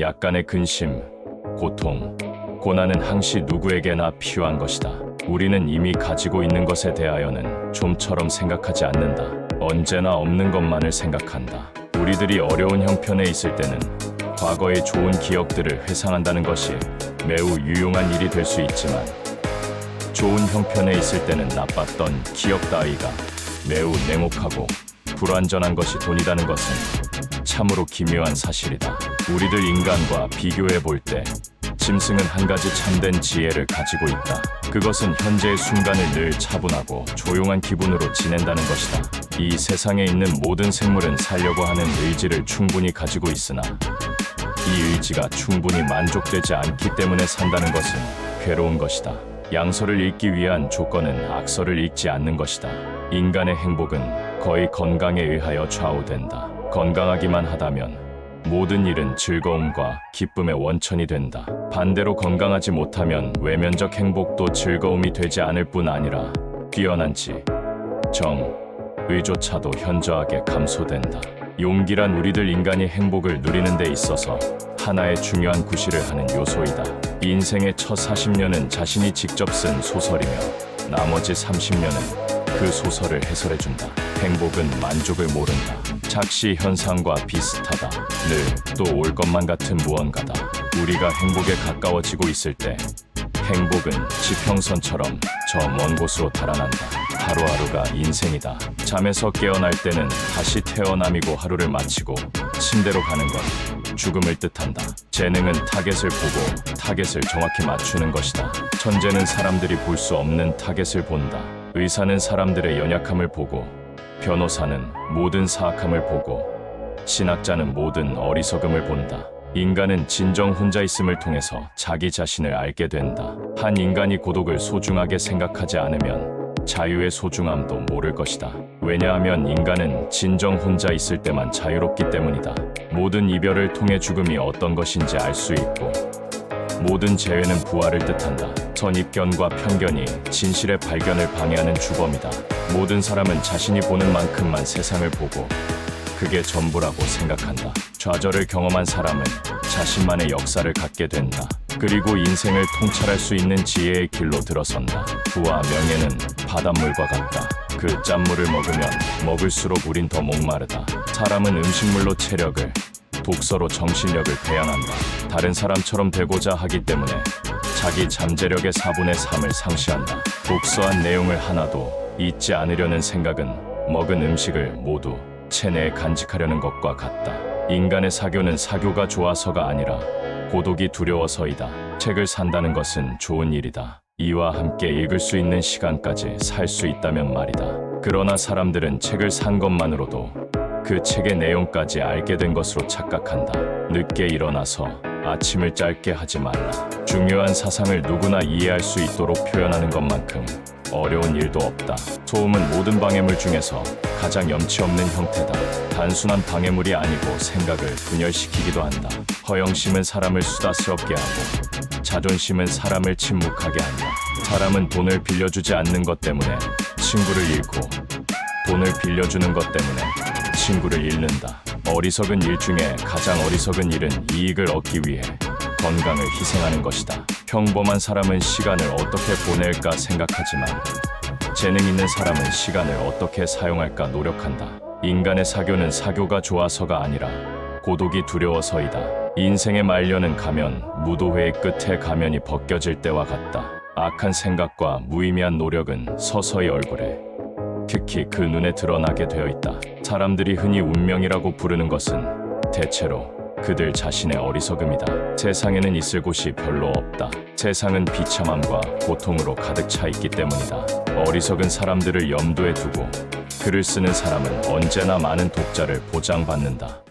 약간의 근심, 고통, 고난은 항시 누구에게나 필요한 것이다. 우리는 이미 가지고 있는 것에 대하여는 좀처럼 생각하지 않는다. 언제나 없는 것만을 생각한다. 우리들이 어려운 형편에 있을 때는 과거의 좋은 기억들을 회상한다는 것이 매우 유용한 일이 될 수 있지만, 좋은 형편에 있을 때는 나빴던 기억 따위가 매우 냉혹하고 불완전한 것이 돈이라는 것은 참으로 기묘한 사실이다. 우리들 인간과 비교해 볼 때 짐승은 한 가지 참된 지혜를 가지고 있다. 그것은 현재의 순간을 늘 차분하고 조용한 기분으로 지낸다는 것이다. 이 세상에 있는 모든 생물은 살려고 하는 의지를 충분히 가지고 있으나 이 의지가 충분히 만족되지 않기 때문에 산다는 것은 괴로운 것이다. 양서를 읽기 위한 조건은 악서를 읽지 않는 것이다. 인간의 행복은 거의 건강에 의하여 좌우된다. 건강하기만 하다면 모든 일은 즐거움과 기쁨의 원천이 된다. 반대로 건강하지 못하면 외면적 행복도 즐거움이 되지 않을 뿐 아니라 뛰어난 지, 정, 의조차도 현저하게 감소된다. 용기란 우리들 인간이 행복을 누리는 데 있어서 하나의 중요한 구실을 하는 요소이다. 인생의 첫 40년은 자신이 직접 쓴 소설이며 나머지 30년은 그 소설을 해설해준다. 행복은 만족을 모른다. 착시 현상과 비슷하다. 늘 또 올 것만 같은 무언가다. 우리가 행복에 가까워지고 있을 때 행복은 지평선처럼 저 먼 곳으로 달아난다. 하루하루가 인생이다. 잠에서 깨어날 때는 다시 태어남이고 하루를 마치고 침대로 가는 건 죽음을 뜻한다. 재능은 타겟을 보고 타겟을 정확히 맞추는 것이다. 천재는 사람들이 볼 수 없는 타겟을 본다. 의사는 사람들의 연약함을 보고, 변호사는 모든 사악함을 보고, 신학자는 모든 어리석음을 본다. 인간은 진정 혼자 있음을 통해서 자기 자신을 알게 된다. 한 인간이 고독을 소중하게 생각하지 않으면 자유의 소중함도 모를 것이다. 왜냐하면 인간은 진정 혼자 있을 때만 자유롭기 때문이다. 모든 이별을 통해 죽음이 어떤 것인지 알 수 있고, 모든 재회는 부활을 뜻한다. 선입견과 편견이 진실의 발견을 방해하는 주범이다. 모든 사람은 자신이 보는 만큼만 세상을 보고 그게 전부라고 생각한다. 좌절을 경험한 사람은 자신만의 역사를 갖게 된다. 그리고 인생을 통찰할 수 있는 지혜의 길로 들어선다. 부와 명예는 바닷물과 같다. 그 짠물을 먹으면 먹을수록 우린 더 목마르다. 사람은 음식물로 체력을, 독서로 정신력을 배양한다. 다른 사람처럼 되고자 하기 때문에 자기 잠재력의 4분의 3을 상실한다. 독서한 내용을 하나도 잊지 않으려는 생각은 먹은 음식을 모두 체내에 간직하려는 것과 같다. 인간의 사교는 사교가 좋아서가 아니라 고독이 두려워서이다. 책을 산다는 것은 좋은 일이다. 이와 함께 읽을 수 있는 시간까지 살 수 있다면 말이다. 그러나 사람들은 책을 산 것만으로도 그 책의 내용까지 알게 된 것으로 착각한다. 늦게 일어나서 아침을 짧게 하지 말라. 중요한 사상을 누구나 이해할 수 있도록 표현하는 것만큼 어려운 일도 없다. 소음은 모든 방해물 중에서 가장 염치 없는 형태다. 단순한 방해물이 아니고 생각을 분열시키기도 한다. 허영심은 사람을 수다스럽게 하고 자존심은 사람을 침묵하게 한다. 사람은 돈을 빌려주지 않는 것 때문에 친구를 잃고, 돈을 빌려주는 것 때문에 친구를 잃는다. 어리석은 일 중에 가장 어리석은 일은 이익을 얻기 위해 건강을 희생하는 것이다. 평범한 사람은 시간을 어떻게 보낼까 생각하지만 재능 있는 사람은 시간을 어떻게 사용할까 노력한다. 인간의 사교는 사교가 좋아서가 아니라 고독이 두려워서이다. 인생의 말년은 가면, 무도회의 끝에 가면이 벗겨질 때와 같다. 악한 생각과 무의미한 노력은 서서히 얼굴에, 특히 그 눈에 드러나게 되어 있다. 사람들이 흔히 운명이라고 부르는 것은 대체로 그들 자신의 어리석음이다. 세상에는 있을 곳이 별로 없다. 세상은 비참함과 고통으로 가득 차 있기 때문이다. 어리석은 사람들을 염두에 두고 글을 쓰는 사람은 언제나 많은 독자를 보장받는다.